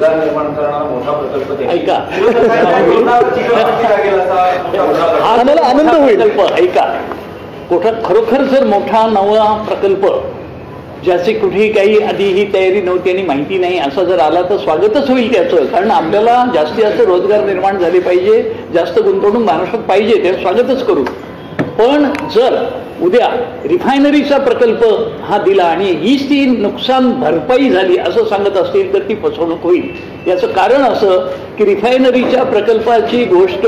रोजगार निर्माण करणारा मोठा प्रकल्प ऐका आम्हाला आनंद होईल. ऐका, खरोखर जर मोठा नवा प्रकल्प ज्याची कुठेही काही आधी ही तयारी नव्हती आणि माहिती नाही असा जर आला तर स्वागतच होईल त्याचं. कारण आपल्याला जास्तीत जास्त रोजगार निर्माण झाले पाहिजे, जास्त गुंतवणूक महाराष्ट्रात पाहिजे, ते स्वागतच करू. पण जर उद्या रिफायनरीचा प्रकल्प हा दिला आणि हीच ती नुकसान भरपाई झाली असं सांगत असतील तर ती फसवणूक होईल. याचं कारण असं की रिफायनरीच्या प्रकल्पाची गोष्ट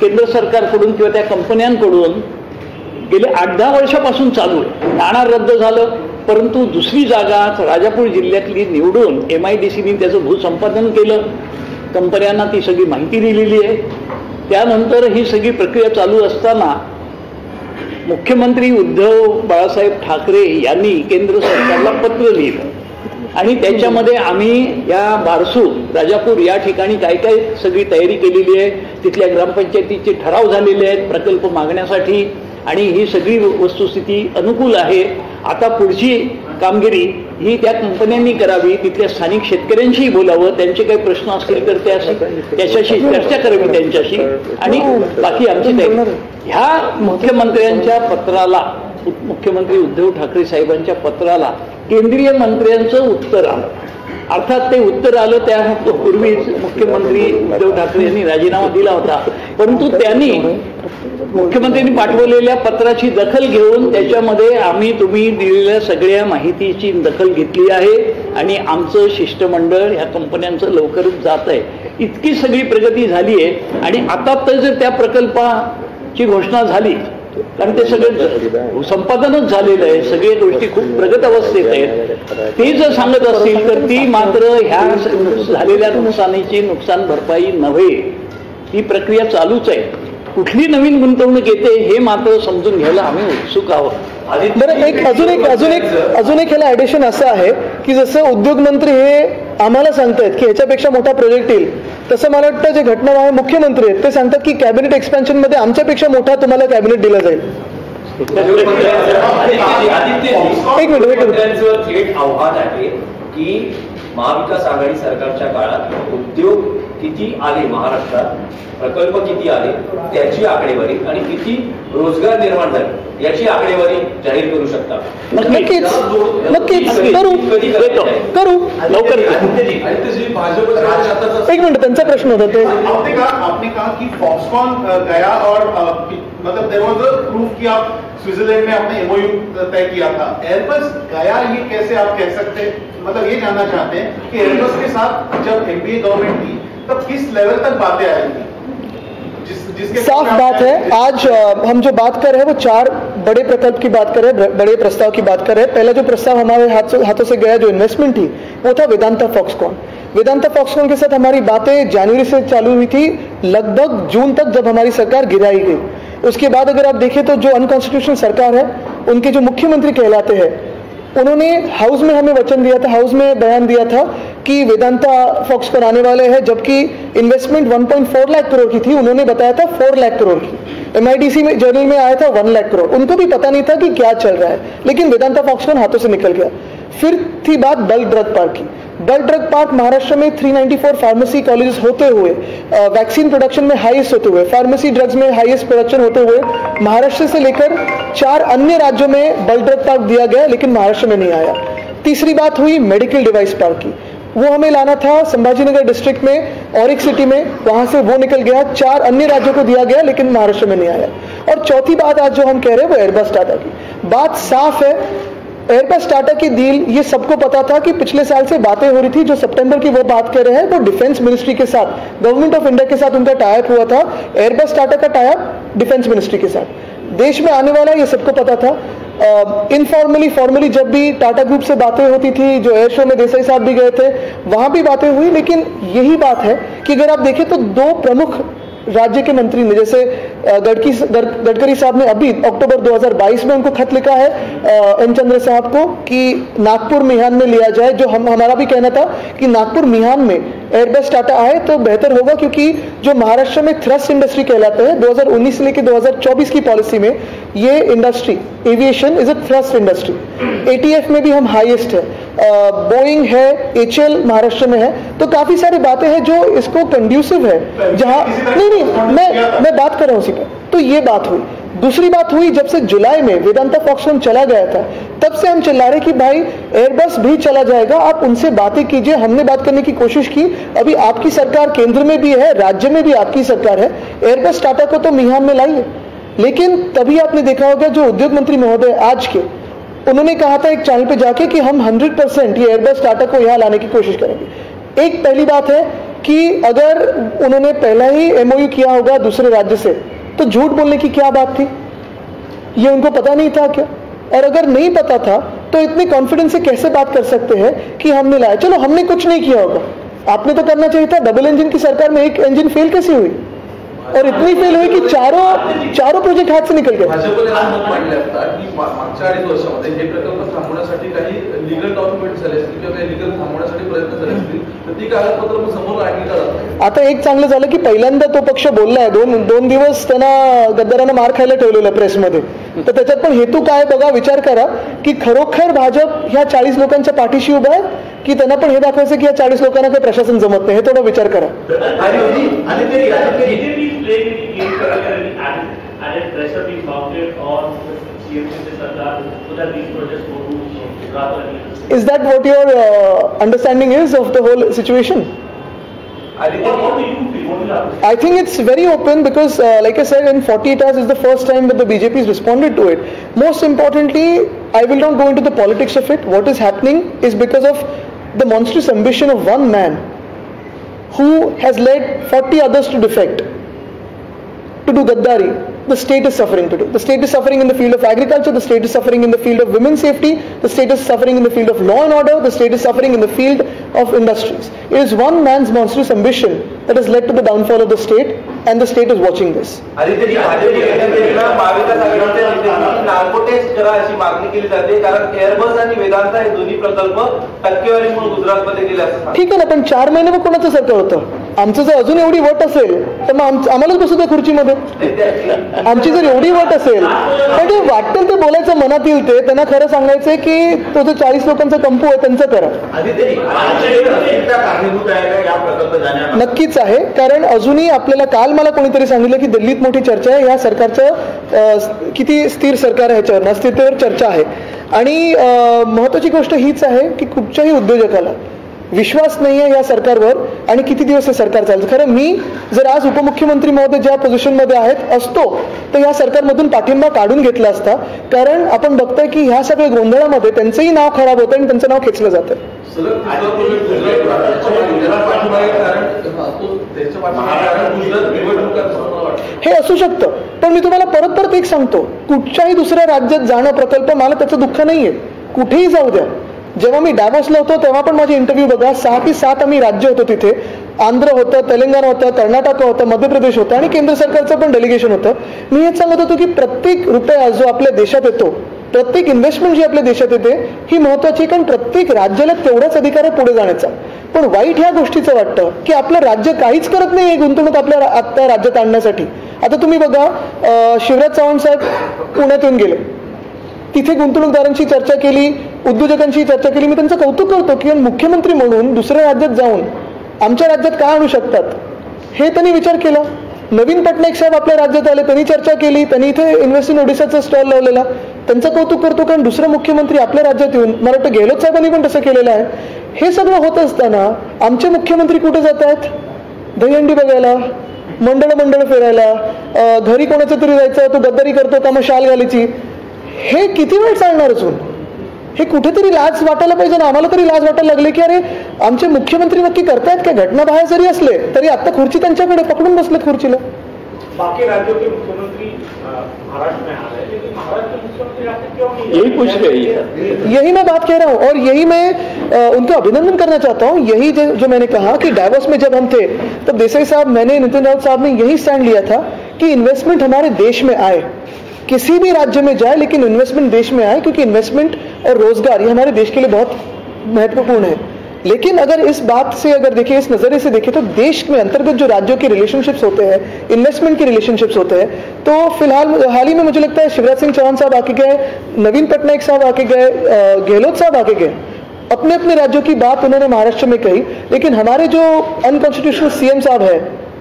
केंद्र सरकारकडून किंवा त्या कंपन्यांकडून गेले 8-10 वर्षापासून चालू आहे. नाणार रद्द झालं, परंतु दुसरी जागा राजापूर जिल्ह्यातली निवडून MIDCने त्याचं भूसंपादन केलं. कंपन्यांना ती सगळी माहिती दिलेली आहे. त्यानंतर ही सगळी प्रक्रिया चालू असताना मुख्यमंत्री उद्धव बाळासाहेब ठाकरे यांनी केंद्र सरकारला पत्र लिहिलं आणि त्याच्यामध्ये आम्ही या बारसू राजापूर या ठिकाणी काय काय सगळी तयारी केलेली आहे, तिथल्या ग्रामपंचायतीचे ठराव झालेले आहेत प्रकल्प मागण्यासाठी आणि ही सगळी वस्तुस्थिती अनुकूल आहे. आता पुढची कामगिरी ही त्या कंपन्यांनी करावी, तिथल्या स्थानिक शेतकऱ्यांशीही बोलावं, त्यांचे काही प्रश्न असतील तर त्याच्याशी चर्चा करावी त्यांच्याशी आणि बाकी आमची तयारी. ह्या मुख्यमंत्र्यांच्या पत्राला, मुख्यमंत्री उद्धव ठाकरे साहेबांच्या पत्राला केंद्रीय मंत्र्यांचं उत्तर आलं. अर्थात ते उत्तर आलं त्यापूर्वीच मुख्यमंत्री उद्धव ठाकरे यांनी राजीनामा दिला होता, परंतु त्यांनी मुख्यमंत्र्यांनी पाठवलेल्या पत्राची दखल घेऊन त्याच्यामध्ये आम्ही तुम्ही दिलेल्या सगळ्या माहितीची दखल घेतली आहे आणि आमचं शिष्टमंडळ ह्या कंपन्यांचं लवकरच जात आहे. इतकी सगळी प्रगती झाली आहे आणि आता तर जर त्या प्रकल्पाची घोषणा झाली, कारण ते सगळं संपादनच झालेलं आहे, सगळ्या गोष्टी खूप प्रगत अवस्थेत आहेत, ते जर सांगत असतील तर ती मात्र ह्या झालेल्या नुकसानीची नुकसान भरपाई नव्हे, ही प्रक्रिया चालूच आहे. कुठली नवीन गुंतवणूक येते हे मात्र समजून घ्यायला आम्ही उत्सुक आहोत. बरं, अजून एक ह्याला ॲडिशन असं आहे की जसं उद्योग मंत्री हे आम्हाला सांगतायत की ह्याच्यापेक्षा मोठा प्रोजेक्ट येईल, तसं मला वाटतं जे घटनाबाह्य मुख्यमंत्री आहेत ते सांगतात की कॅबिनेट एक्सपेन्शन मध्ये आमच्यापेक्षा मोठा तुम्हाला कॅबिनेट दिला जाईल. एक मिनिट, थेट आव्हान आहे की महाविकास आघाडी सरकारच्या काळात उद्योग किती आले महाराष्ट्रात, प्रकल्प किती आले त्याची आकडेवारी आणि किती रोजगार निर्माण झाले याची आकडेवारी जाहीर करू शकता. नक्कीच करू लवकर. एक मिनिट, त्यांचा प्रश्न होता ते. आपने कहा कि फॉक्सकॉन गया और मतलब देयर वाज अ प्रूफ कि आप स्विट्जरलैंड में आपने MOU तय किया था. एयरबस गया ये कैसे आप कह सकते हैं, मतलब ये जानना चाहते हैं कि एयरबस के साथ जब NDA गवर्नमेंट थी तब किस लेवल तक बातें आई थी? साफ बात है, आज हम जो बात कर रहे हैं वो 4 बड़े प्रकल्प की बात कर रहे हैं, बड़े प्रस्ताव की बात कर रहे हैं. पहला जो प्रस्ताव हमारे हाथों से गया, जो इन्वेस्टमेंट थी, वो था वेदांता फॉक्सकॉन. वेदांता फॉक्सकॉन के साथ हमारी बातें जनवरी से चालू हुई थी, लगभग जून तक जब हमारी सरकार गिराई गई. उसके बाद अगर आप देखें तो जो अनकॉन्स्टिट्यूशनल सरकार है उनके जो मुख्यमंत्री कहलाते हैं उन्होंने हाउस में हमें वचन दिया था, हाउस में बयान दिया था कि वेदांता फॉक्सकॉन आने वाले हैं, जबकि इन्वेस्टमेंट 1.4 लाख करोड़ की थी, उन्होंने बताया था 4 लाख करोड़ की. MIDC में जर्नल में आया था 1 लाख करोड़. उनको भी पता नहीं था कि क्या चल रहा है, लेकिन वेदांता फॉक्सकॉन हाथों से निकल गया. फिर थी बात बल्क ड्रग पार्क की. बल्क ड्रग पार्क महाराष्ट्र में 394 फार्मेसी कॉलेजेस होते हुए, वैक्सीन प्रोडक्शन में हाईएस्ट होते हुए, फार्मेसी ड्रग्स में हाईएस्ट प्रोडक्शन होते हुए महाराष्ट्र से लेकर 4 अन्य राज्यों में बल्क ड्रग पार्क दिया गया, लेकिन महाराष्ट्र में नहीं आया. तीसरी बात हुई मेडिकल डिवाइस पार्क की. वो हमें लाना था संभाजीनगर डिस्ट्रिक्ट में, ऑरिक सिटी में, वहां से वो निकल गया. 4 अन्य राज्यों को दिया गया, लेकिन महाराष्ट्र में नहीं आया. और चौथी बात आज जो हम कह रहे हैं वो एयरबस टाटा की. बात साफ है, एयरबस टाटा की डील, ये सबको पता था कि पिछले साल से बातें हो रही थी. जो सितंबर की वो बात कर रहे हैं वो डिफेंस मिनिस्ट्री के साथ, गवर्नमेंट ऑफ इंडिया के साथ उनका टाइप हुआ था. एयरबस टाटा का टाइप डिफेंस मिनिस्ट्री के साथ देश में आने वाला, ये सबको पता था. इनफॉर्मली फॉर्मली जब भी टाटा ग्रुप से बातें होती थी, जो एयर शो में देसाई साहब भी गए थे, वहां भी बातें हुई. लेकिन यही बात है कि अगर आप देखें तो 2 प्रमुख राज्य के मंत्री ने, जैसे गडकरी साहब ने अभी अक्टूबर 2022 में उनको खत लिखा है एन चंद्र साहब को कि नागपुर मिहान में लिया जाए. जो हमारा भी कहना था कि नागपुर मिहान में एयरबस टाटा आए तो बेहतर होगा, क्योंकि जो महाराष्ट्र में थ्रस्ट इंडस्ट्री कहलाते हैं 2019 से लेकर 2024 की पॉलिसी में ये industry aviation is a thrust industry, ATF में भी हम हाईएस्ट है, बोइंग है, HL महाराष्ट्र में है, तो काफी सारी बातें हैं जो इसको कंड्यूसिव है, जहां नहीं मैं बात कर रहा हूं उसी पर। तो ये बात हुई। दूसरी बात हुई, जब से जुलाई में वेदांता फॉक्सकॉन चला गया था तब से हम चिल्ला रहे कि भाई एयरबस भी चला जाएगा, आप उनसे बातें कीजिए। हमने बात करने की कोशिश की, अभी आपकी सरकार केंद्र में भी है, राज्य में भी आपकी सरकार है, एयरबस टाटा को तो मिहान में लाई है। लेकिन तभी आपने देखा होगा जो उद्योग मंत्री महोदय आज के, उन्होंने कहा था एक चैनल पे जाके कि हम 100% ये एयरबस टाटा को यहाँ लाने की कोशिश करेंगे। एक पहली बात है कि अगर उन्होंने पहला ही MOU किया होगा दूसरे राज्य से तो झूठ बोलने की क्या बात थी? ये उनको पता नहीं था क्या? और अगर नहीं पता था तो इतने कॉन्फिडेंस से कैसे बात कर सकते हैं कि हमने लाया? चलो हमने कुछ नहीं किया होगा, आपने तो करना चाहिए था। डबल इंजन की सरकार में एक इंजन फेल कैसे हुई? और इतनी फेल हुई कि चारों प्रोजेक्ट हाथ से निकल गए। भाजपने असं मत मांडलं असतं की मागच्या 2.5 वर्षामध्ये हे प्रकल्प थांबवण्यासाठी काही लीगल डॉक्युमेंट झाले असतील किंवा काही लीगल थांबवण्यासाठी प्रयत्न झाले असतील तर ती कागदपत्र मग समोर आणली जातात। आता एक चांगलं झालं की पहिल्यांदा तो पक्ष बोललाय, दोन दिवस त्यांना गद्दारांना मार खायला ठेवलेलं प्रेसमध्ये, तर त्याच्यात पण हेतू काय बघा, विचार करा की खरोखर भाजप ह्या 40 लोकांच्या पाठीशी उभा आहे की त्यांना पण हे दाखवायचं की या 40 लोकांना काही प्रशासन जमत नाही, हे थोडा विचार करा। Is that what your understanding is of the whole situation? I think it's very open because like I said, in 48 hours is the first time that the BJP has responded to it. Most importantly, I will not go into the politics of it. What is happening is because of the monstrous ambition of one man who has led 40 others to defect, to do Gaddari. The state is suffering today. The state is suffering in the field of agriculture, the state is suffering in the field of women's safety, the state is suffering in the field of law and order, the state is suffering in the field of industries. It is one man's monstrous ambition that has led to the downfall of the state, and the state is watching this. Narco test करा अशी मागणी केली जाते, कारण Airbus आणि वेदांता हे दोन्ही प्रकल्प टक्केवारीमुळे गुजरातमध्ये गेले असतात। ठीक आहे ना, पण 4 महिने मग कोणाचं सरकार होतं? आमचं जर अजून एवढी वट असेल तर मग आम्हालाच बसू द्या खुर्चीमध्ये। आमची जर एवढी वट असेल तर ते वाटेल ते बोलायचं, मनात येईल ते, त्यांना खरं सांगायचंय की तो जो 40 लोकांचा कंपू आहे त्यांचं करा। नक्कीच आहे, कारण अजूनही आपल्याला काल मला कोणीतरी सांगितलं की दिल्लीत मोठी चर्चा आहे, या सरकारचं किती स्थिर सरकार आहे याच्यावर, अस्थिरतेवर चर्चा आहे। आणि महत्वाची गोष्ट हीच आहे की कुठच्याही उद्योजकाला विश्वास नाही आहे या सरकारवर आणि किती दिवस हे सरकार चालतं। खरं मी जर आज उपमुख्यमंत्री महोदय ज्या पोझिशनमध्ये आहेत असतो तर या सरकारमधून पाठिंबा काढून घेतला असता, कारण आपण बघतोय की ह्या सगळ्या गोंधळामध्ये त्यांचंही नाव खराब होतं आणि त्यांचं नाव खेचलं जातं। हे असू शकतं, पण मी तुम्हाला परत एक सांगतो, कुठच्याही दुसऱ्या राज्यात जाणं प्रकल्प मला त्याचं दुःख नाहीये, कुठेही जाऊ द्या। जेव्हा मी डॅव्होसला होतो तेव्हा पण माझे इंटरव्ह्यू बघा, 6 की 7 आम्ही राज्य होतो तिथे, आंध्र होतं, तेलंगणा होतं, कर्नाटक होतं, मध्य प्रदेश होतं आणि केंद्र सरकारचं पण डेलिगेशन होतं। मी हेच सांगत होतो की प्रत्येक रुपया जो आपल्या देशात येतो, प्रत्येक इन्व्हेस्टमेंट जी आपल्या देशात येते ही महत्वाची, कारण प्रत्येक राज्याला तेवढाच अधिकार आहे पुढे जाण्याचा। पण वाईट ह्या गोष्टीचं वाटतं की आपलं राज्य काहीच करत नाही हे गुंतवणूक आपल्या राज्यात आणण्यासाठी। आता तुम्ही बघा, शिवराज चव्हाण साहेब पुण्यात येऊन गेले, तिथे गुंतवणूकदारांशी चर्चा केली, उद्योजकांशी चर्चा केली। मी त्यांचं कौतुक करतो की मुख्यमंत्री म्हणून दुसऱ्या राज्यात जाऊन आमच्या राज्यात काय आणू शकतात हे त्यांनी विचार केला। नवीन पटनायक साहेब आपल्या राज्यात आले, त्यांनी चर्चा केली, त्यांनी इथे इन्व्हेस्ट इन ओडिशाचा स्टॉल लावलेला, त्यांचं कौतुक करतो, कारण दुसरा मुख्यमंत्री आपल्या राज्यात येऊन, मला वाटतं गेहलोत साहेबांनी पण तसं केलेलं आहे। हे सगळं होत असताना आमचे मुख्यमंत्री कुठे जात आहेत? दहीहंडी बघायला, मंडळ फिरायला, घरी कोणाचं तरी जायचं, तो गद्दारी करतो का मग शाल घालायची। हे किती वेळ चालणार असून? हे कुठेतरी लाज वाटायला पाहिजे ना, आम्हाला तरी लाज वाटायला लागले की अरे आमचे मुख्यमंत्री नक्की करतायत काय? घटना बाहेर जरी असले तरी आता खुर्ची त्यांच्याकडे पकडून बसले खुर्चीला। बाकी राज्यों के मुख्यमंत्री महाराष्ट्र में आ रहे हैं, लेकिन महाराष्ट्र के मुख्यमंत्री आते क्यों नहीं? यही पूछ रही है, यही मैं बात कह रहा हूँ और यही मैं उनका अभिनंदन करना चाहता हूँ। यही जो मैंने कहा कि डावोस में जब हम थे तब देसाई साहब, मैंने, नितिन राउत साहब ने यही स्टैंड लिया था कि इन्वेस्टमेंट हमारे देश में आए, किसी भी राज्य में जाए लेकिन इन्वेस्टमेंट देश में आए, क्योंकि इन्वेस्टमेंट और रोजगार ये हमारे देश के लिए बहुत महत्वपूर्ण है। लेकिन अगर इस बात से अगर देखें, इस नज़रिए से देखें, तो देश में अंतर्गत जो राज्यों के रिलेशनशिप्स होते हैं, इन्वेस्टमेंट के रिलेशनशिप्स होते हैं, तो फिलहाल हाल ही में मुझे लगता है शिवराज सिंह चौहान साहब आके गए, नवीन पटनायक साहब आके गए, गहलोत साहब आके गए, अपने अपने राज्यों की बात उन्होंने महाराष्ट्र में कही। लेकिन हमारे जो अनकॉन्स्टिट्यूशनल सीएम साहब है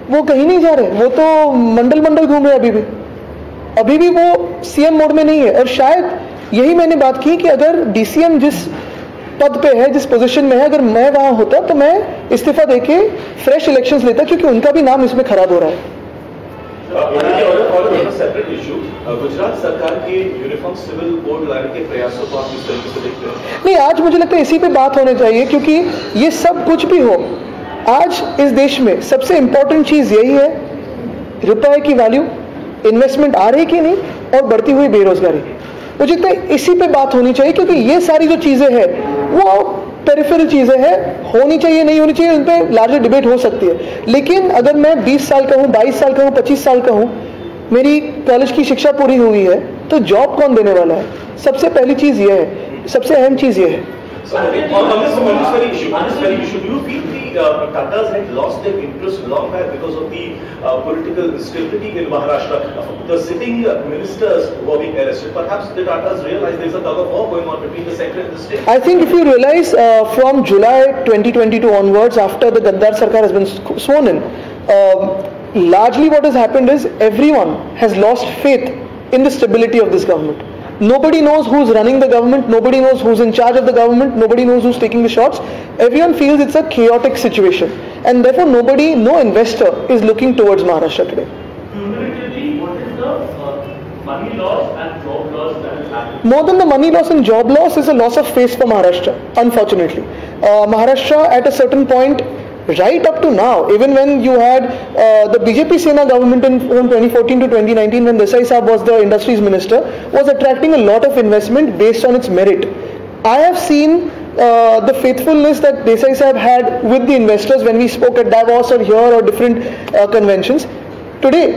वो कहीं नहीं जा रहे, वो तो मंडल मंडल घूम रहे हैं, अभी भी वो सीएम मोड में नहीं है। और शायद यही मैंने बात की कि अगर डीसीएम जिस पद पे है, जिस पोजीशन में है, अगर मैं वहां होता तो मैं इस्तीफा देके फ्रेश इलेक्शंस लेता, क्योंकि उनका भी नाम इसमें खराब हो रहा है। सेपरेट इशू, गुजरात सरकार के यूनिफॉर्म सिविल कोड लाने के प्रयासों को आप किस तरीके से देखते हैं? नहीं, आज मुझे लगता है इसी पे बात होनी चाहिए, क्योंकि ये सब कुछ भी हो, आज इस देश में सबसे इंपॉर्टेंट चीज यही है, रुपए की वैल्यू, इन्वेस्टमेंट आ रही कि नहीं, और बढ़ती हुई बेरोजगारी। मुझे लगता है इसी पे बात होनी चाहिए, क्योंकि ये सारी जो चीजें हैं वो पेरिफेरल चीजें हैं, होनी चाहिए नहीं होनी चाहिए, उन पर लार्जर डिबेट हो सकती है। लेकिन अगर मैं 20 साल का हूँ, 22 साल का हूँ, 25 साल का हूँ, मेरी कॉलेज की शिक्षा पूरी हुई है, तो जॉब कौन देने वाला है? सबसे पहली चीज ये है, सबसे अहम चीज ये है। Tatas had lost their interest long back because of the political instability in Maharashtra. The sitting ministers who are being arrested, perhaps the Tatas realize there's a tug of war going on between the center and the state. I think if you realize from July 2022 onwards, after the Gaddar Sarkar has been sworn in, largely what has happened is everyone has lost faith in the stability of this government. Nobody knows who's running the government, nobody knows who's in charge of the government, nobody knows who's taking the shots. Everyone feels it's a chaotic situation, and therefore no investor is looking towards Maharashtra today. Cumulatively, what is the money loss and job loss that is happening? More than the money loss and job loss is a loss of face for Maharashtra, unfortunately. Maharashtra at a certain point, right up to now, even when you had the BJP Sena government from 2014 to 2019, when Desai Saab was the industries minister, was attracting a lot of investment based on its merit. I have seen the faithfulness that Desai Saab had with the investors when we spoke at Davos or here or different conventions. Today,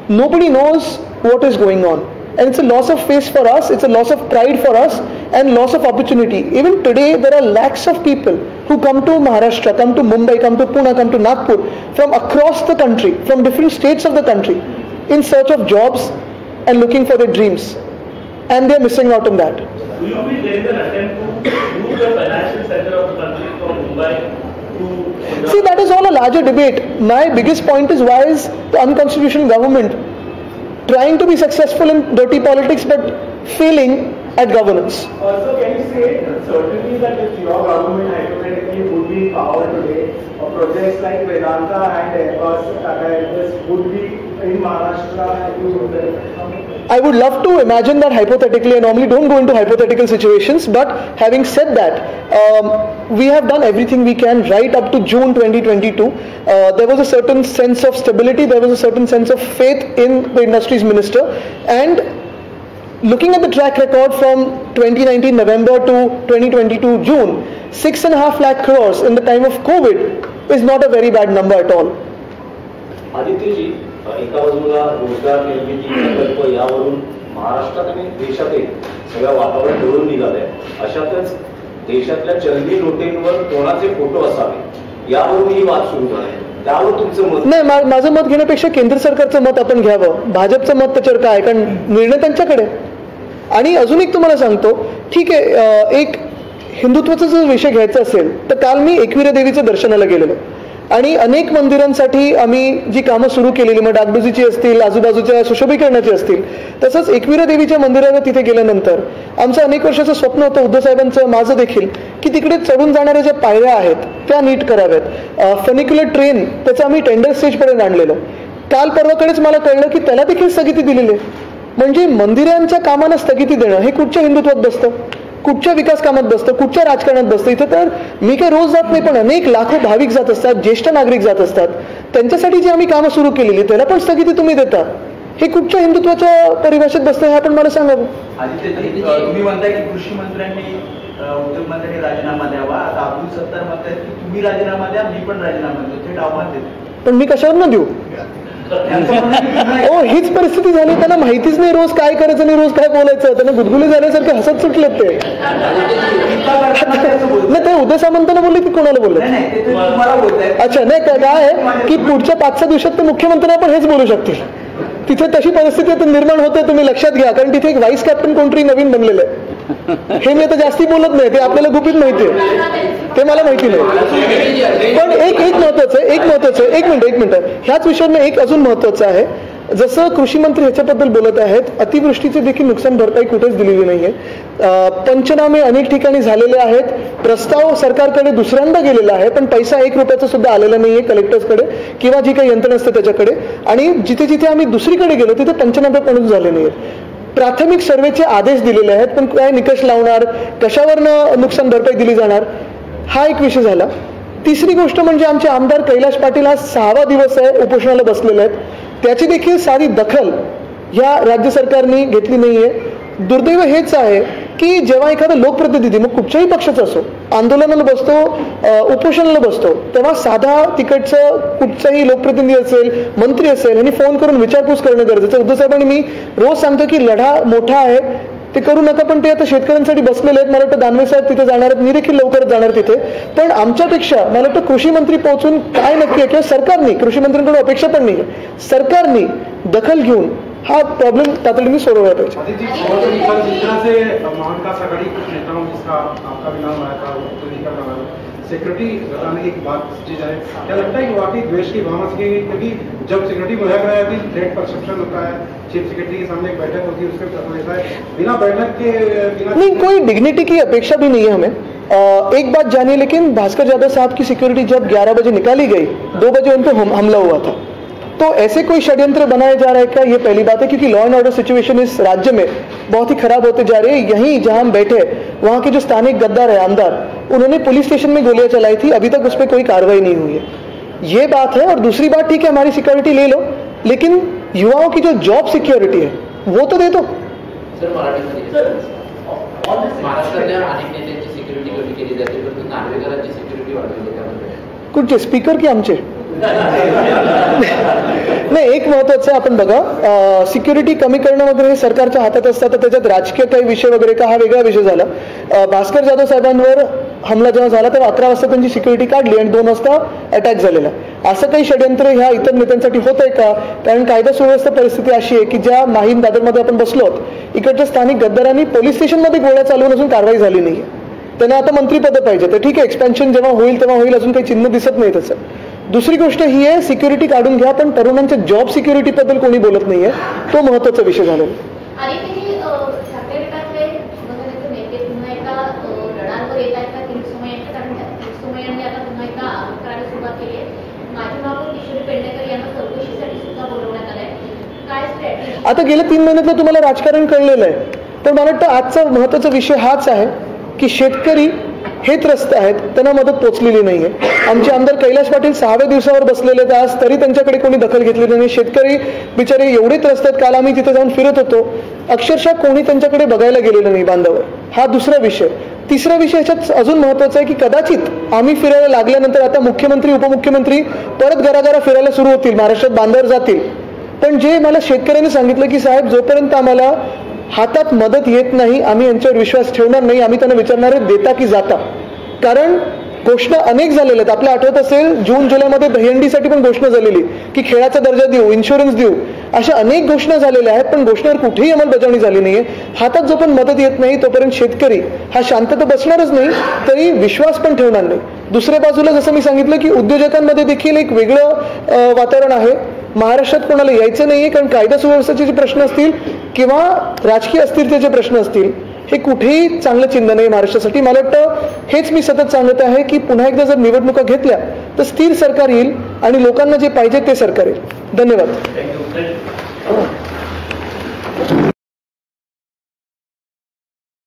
nobody knows what is going on. And it's a loss of face for us, it's a loss of pride for us, and loss of opportunity. Even today, there are lakhs of people who come to Maharashtra, come to Mumbai, come to Pune, come to Nagpur, from across the country, from different states of the country, in search of jobs and looking for their dreams. And they're missing out on that. Will you be there in an attempt to move the financial center of the country from Mumbai to... See, that is all a larger debate. My biggest point is, why is the unconstitutional government trying to be successful in dirty politics but failing at governance? Also, can you say certainly that if your government hypothetically would be in power today, projects like Vedanta and Airbus would be in Maharashtra and you would... I would love to imagine that hypothetically. I normally don't go into hypothetical situations, but having said that, we have done everything we can right up to June 2022. There was a certain sense of stability, there was a certain sense of faith in the industries minister, and looking at the track record from 2019 November to 2022 June, 6.5 lakh crores in the time of COVID is not a very bad number at all. Aditya ji, एका बाजूला रोजगार निर्मिती प्रकल्प यावरून महाराष्ट्रात आणि देशातील सगळं वातावरण ढवळून निघालंय. अशातच देशातल्या चलनी नोटेंवर कोणाचे फोटो असावे यावरून ही वाद सुरू झालाय. त्यावर तुमचं मत? नाही, माझं मत घेण्यापेक्षा केंद्र सरकारचं मत आपण घ्यावं. भाजपचं मत त्याच्यावर काय, कारण निर्णय त्यांच्याकडे. आणि अजून एक तुम्हाला सांगतो, ठीक आहे, एक हिंदुत्वाचा जर विषय घ्यायचा असेल तर काल मी एकविरा देवीचं दर्शनाला गेलेलो आणि अनेक मंदिरांसाठी आम्ही जी कामं सुरू केलेली, मग डागडुजीची असतील, आजूबाजूच्या सुशोभीकरणाची असतील, तसंच एकविरा देवीच्या मंदिराला तिथे गेल्यानंतर आमचं अनेक वर्षाचं स्वप्न होतं, उद्धव साहेबांचं, माझं देखील, की तिकडे चढून जाणाऱ्या ज्या पायऱ्या आहेत त्या नीट कराव्यात. फनिक्युलर ट्रेन त्याचं आम्ही टेंडर स्टेजपर्यंत आणलेलं. काल परवाकडेच मला कळलं की त्याला देखील स्थगिती दिलेली आहे. म्हणजे मंदिरांच्या कामांना स्थगिती देणं हे कुठच्या हिंदुत्वात बसतं, कुठच्या विकास कामात बसतं, कुठच्या राजकारणात बसतं? इथं तर मी काही रोज जात नाही, पण अनेक लाखो भाविक जात असतात, ज्येष्ठ नागरिक जात असतात. त्यांच्यासाठी जी आम्ही कामं सुरू केलेली त्याला पण स्थगिती तुम्ही देता. हे कुठच्या हिंदुत्वाच्या परिभाषेत बसतं हे आपण मला सांगावं. तुम्ही म्हणताय की कृषी मंत्र्यांनी उद्योगमंत्र्यांनी राजीनामा द्यावा. आता अब्दुल सत्तार म्हणतायत की तुम्ही राजीनामा द्या, मी पण राजीनामा देतो, थेट आव्हान देतो. पण मी कशावर न देऊ? हीच परिस्थिती झाली. त्यांना माहितीच नाही रोज काय करायचं आणि रोज काय बोलायचं. त्यांना गुदगुले झाल्यासारखे हसत सुटलेत ते. नाही, ते उदय सामंतांना बोलले की कोणाला बोलले? अच्छा, नाही काय आहे की पुढच्या 5-6 दिवसात ते मुख्यमंत्र्यांना पण हेच बोलू शकतील. तिथे तशी परिस्थिती आता निर्माण होते, तुम्ही लक्षात घ्या. कारण तिथे एक व्हाईस कॅप्टन कोणतरी नवीन बनलेलं आहे. हे मी आता जास्ती बोलत नाही, ते आपल्याला गुपित माहिती आहे, ते मला माहिती नाही. पण एक महत्वाचं एक मिनिट ह्याच विषयावर एक अजून महत्वाचं आहे. जसं कृषी मंत्री ह्याच्याबद्दल बोलत आहेत, अतिवृष्टीचे देखील नुकसान भरपाई कुठेच दिलेली नाहीये. पंचनामे अनेक ठिकाणी झालेले आहेत. प्रस्ताव सरकारकडे दुसऱ्यांदा गेलेला आहे, पण पैसा 1 रुपयाचा सुद्धा आलेला नाहीये कलेक्टर्सकडे किंवा जी काही यंत्रणा असते त्याच्याकडे. आणि जिथे जिथे आम्ही दुसरीकडे गेलो तिथे पंचनामे पण झाले नाहीये. प्राथमिक सर्वेचे आदेश दिलेले आहेत, पण काय निकष लावणार, कशावरनं नुकसान भरपाई दिली जाणार, हा एक विषय झाला. तिसरी गोष्ट म्हणजे आमचे आमदार कैलाश पाटील हा 6वा दिवस आहे उपोषणाला बसलेले आहेत. त्याची देखील सारी दखल या राज्य सरकारने घेतली नाहीये. दुर्दैव हेच आहे की जेव्हा एखादा लोकप्रतिनिधी, मग कुठच्याही पक्षाचा असो, आंदोलनाला बसतो, उपोषणाला बसतो, तेव्हा साधा तिकडचं कुठचाही लोकप्रतिनिधी असेल, मंत्री असेल, यांनी फोन करून विचारपूस करणं गरजेचं. उद्धव साहेबांनी मी रोज सांगतो की लढा मोठा आहे, ते करू नका, पण ते आता शेतकऱ्यांसाठी बसलेले आहेत. मला वाटतं दानवे साहेब तिथे जाणार आहेत, मी देखील लवकरच जाणार तिथे. पण आमच्यापेक्षा मला वाटतं कृषी मंत्री पोहोचून काय नक्की आहे किंवा सरकारने, कृषी मंत्र्यांकडून अपेक्षा पण नाही आहे, सरकारने दखल घेऊन हा प्रॉब्लेम तातडीने सोडवला पाहिजे. सिक्योरिटी बताने की बात की जाए, क्या लगता है कि वाकई द्वेष की भावना से, क्योंकि जब सिक्योरिटी मुहैया कराया जाती है, थ्रेट परसेप्शन होता है, चीफ सेक्रेटरी के सामने एक बैठक होती है, उसके पता लेता है, बिना बैठक के नहीं, कोई डिग्निटी की अपेक्षा भी नहीं है हमें. एक बात जानिए, लेकिन भास्कर यादव साहब की सिक्योरिटी जब 11 बजे निकाली गई, 2 बजे उन पर हमला हुआ था. तो ऐसे कोई षड्यंत्र बनाया जा रहा है क्या? ये पहली बात है, क्योंकि लॉ एंड ऑर्डर सिचुएशन इस राज्य में बहुत ही खराब होते जा रही है. यहीं जहां हम बैठे, वहां के जो स्थानिक गद्दार है, आमदार, उन्होंने पुलिस स्टेशन में गोलियां चलाई थी, अभी तक उस पर कोई कार्रवाई नहीं हुई है. ये बात है. और दूसरी बात, ठीक है हमारी सिक्योरिटी ले लो, लेकिन युवाओं की जो जॉब सिक्योरिटी है वो तो दे दो. कुठचे स्पीकर की आमचे? नाही, एक महत्वाचं आपण बघा, सिक्युरिटी कमी करणं वगैरे हे सरकारच्या हातात असतात, तर त्याच्यात राजकीय काही विषय वगैरे का, हा वेगळा विषय झाला. भास्कर जाधव साहेबांवर हमला जेव्हा झाला तेव्हा 11 वाजता त्यांची सिक्युरिटी काढली आणि 2 वाजता अटॅक झालेला. असं काही षड्यंत्र ह्या इतर नेत्यांसाठी होत आहे का? कारण कायदा सुव्यवस्था परिस्थिती अशी आहे की ज्या माहीम दादरमध्ये आपण बसलो, इकडच्या स्थानिक गद्दारांनी पोलीस स्टेशनमध्ये गोळ्या चालवून अजून कारवाई झाली नाही. त्यांना आता मंत्रीपद पाहिजे, तर ठीक आहे, एक्सपेन्शन जेव्हा होईल तेव्हा होईल, अजून काही चिन्ह दिसत नाही त्याचं. दुसरी गोष्ट ही आहे, सिक्युरिटी काढून घ्या, पण तरुणांच्या जॉब सिक्युरिटी बद्दल कोणी बोलत नाहीये, तो महत्वाचा विषय झालेला. आता गेल्या 3 महिन्यातलं तुम्हाला राजकारण कळलेलं आहे, पण मला वाटतं आजचा महत्वाचा विषय हाच आहे की शेतकरी हे त्रस्त आहेत, त्यांना मदत पोचलेली नाहीये. आमचे आमदार कैलाश पाटील 6व्या दिवसावर बसलेले आहेत आज, तरी त्यांच्याकडे कोणी दखल घेतलेली नाही. शेतकरी बिचारे एवढे त्रस्त आहेत, काल आम्ही तिथे जाऊन फिरत होतो, अक्षरशः कोणी त्यांच्याकडे बघायला गेलेलं नाही बांधावर. हा दुसरा विषय. तिसरा विषय ह्याच्यात अजून महत्वाचा आहे की कदाचित आम्ही फिरायला लागल्यानंतर आता मुख्यमंत्री उपमुख्यमंत्री परत घराघरा फिरायला सुरू होतील, महाराष्ट्रात बांधावर जातील. पण जे मला शेतकऱ्यांनी सांगितलं की साहेब, जोपर्यंत आम्हाला हातात मदत येत नाही आम्ही यांच्यावर विश्वास ठेवणार नाही, आम्ही त्यांना विचारणार आहे देता की जाता. कारण घोषणा अनेक झालेल्या आहेत. आपल्या आठवत असेल जून जुलैमध्ये दहीहंडीसाठी पण घोषणा झालेली की खेळाचा दर्जा देऊ, इन्शुरन्स देऊ, अशा अनेक घोषणा झालेल्या आहेत, पण घोषणेवर कुठेही अंमलबजावणी झाली नाहीये. हातात जो पण मदत येत नाही तोपर्यंत शेतकरी हा शांतता बसणारच नाही, तरी विश्वास पण ठेवणार नाही. दुसऱ्या बाजूला जसं मी सांगितलं की उद्योजकांमध्ये देखील एक वेगळं वातावरण आहे. महाराष्ट्रात कोणाला यायचं नाहीये, कारण कायदा सुव्यवस्थेचे जे प्रश्न असतील किंवा राजकीय अस्थिरतेचे प्रश्न असतील, हे कुठेही चांगलं चिन्ह नाही महाराष्ट्रासाठी. मला वाटतं हेच मी सतत सांगत आहे की पुन्हा एकदा जर निवडणुका घेतल्या तर स्थिर सरकार येईल आणि लोकांना जे पाहिजे ते सरकार येईल. धन्यवाद.